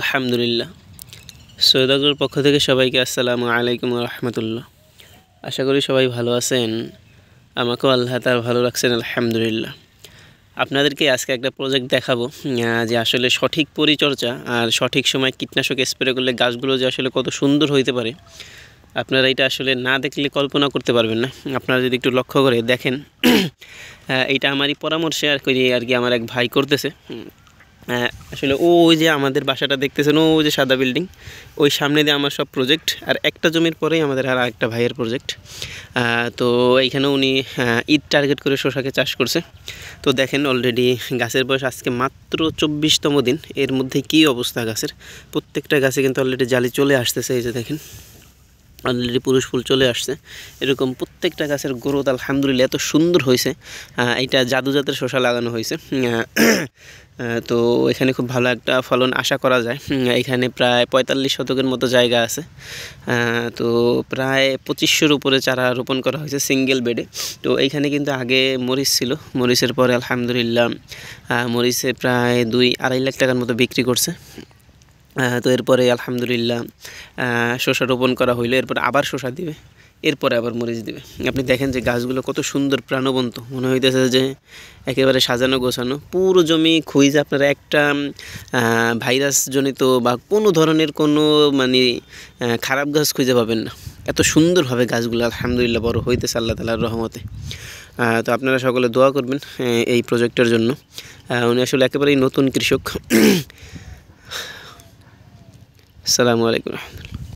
আলহামদুলিল্লাহ। সৈয়দাগরের পক্ষ থেকে সবাইকে আসসালামু আলাইকুম ওয়া রাহমাতুল্লাহ। আশা করি সবাই ভালো আছেন। আমাকেও আল্লাহ তাআলা ভালো রাখছেন আলহামদুলিল্লাহ। আপনাদেরকে আজকে একটা প্রজেক্ট দেখাবো যে আসলে সঠিক পরিচর্যা আর সঠিক সময় কীটনাশক স্প্রে করলে গাছগুলো যে আসলে কত সুন্দর হইতে পারে, আপনারা এটা আসলে না দেখলে কল্পনা করতে পারবেন না। আপনারা যদি একটু লক্ষ্য করে দেখেন, এইটা আমারই পরামর্শে আর কি আমার এক ভাই করতেছে। আসলে ওই যে আমাদের বাসাটা দেখতেছেন, ওই যে সাদা বিল্ডিং, ওই সামনে দিয়ে আমার সব প্রজেক্ট, আর একটা জমির পরেই আমাদের আর একটা ভাইয়ের প্রজেক্ট। তো এইখানে উনি ঈদ টার্গেট করে শসাকে চাষ করছে। তো দেখেন অলরেডি গাছের বয়স আজকে মাত্র 24তম দিন। এর মধ্যে কী অবস্থা গাছের, প্রত্যেকটা গাছে কিন্তু অলরেডি জালি চলে আসতেছে। এই যে দেখেন অলরেডি পুরুষ ফুল চলে আসছে। এরকম প্রত্যেকটা গাছের গ্রোথ আলহামদুলিল্লাহ এত সুন্দর হয়েছে। এটা জাদু জাতের শসা লাগানো হয়েছে। তো এখানে খুব ভালো একটা ফলন আশা করা যায়। এখানে প্রায় 45 শতকের মতো জায়গা আছে। তো প্রায় 2500-র উপরে চারা রোপণ করা হয়েছে সিঙ্গেল বেডে। তো এইখানে কিন্তু আগে মরিচ ছিল, মরিচের পরে আলহামদুলিল্লাহ মরিচে প্রায় 2-2.5 লাখ টাকার মতো বিক্রি করছে। তো এরপরে আলহামদুলিল্লাহ শসা রোপণ করা হইলো, এরপর আবার শসা দিবে, এরপরে আবার মরিচ দিবে। আপনি দেখেন যে গাছগুলো কত সুন্দর প্রাণবন্ত, মনে হইতেছে যে একেবারে সাজানো গোছানো। পুরো জমি খুঁজে আপনারা একটা ভাইরাসজনিত বা কোনো ধরনের কোনো খারাপ গাছ খুঁজে পাবেন না। এত সুন্দরভাবে গাছগুলো আলহামদুলিল্লাহ বড় হইতেছে আল্লাহ তাআলার রহমতে। তো আপনারা সকলে দোয়া করবেন এই প্রজেক্টের জন্য। উনি আসলে একেবারেই নতুন কৃষক। আসসালামু আলাইকুম।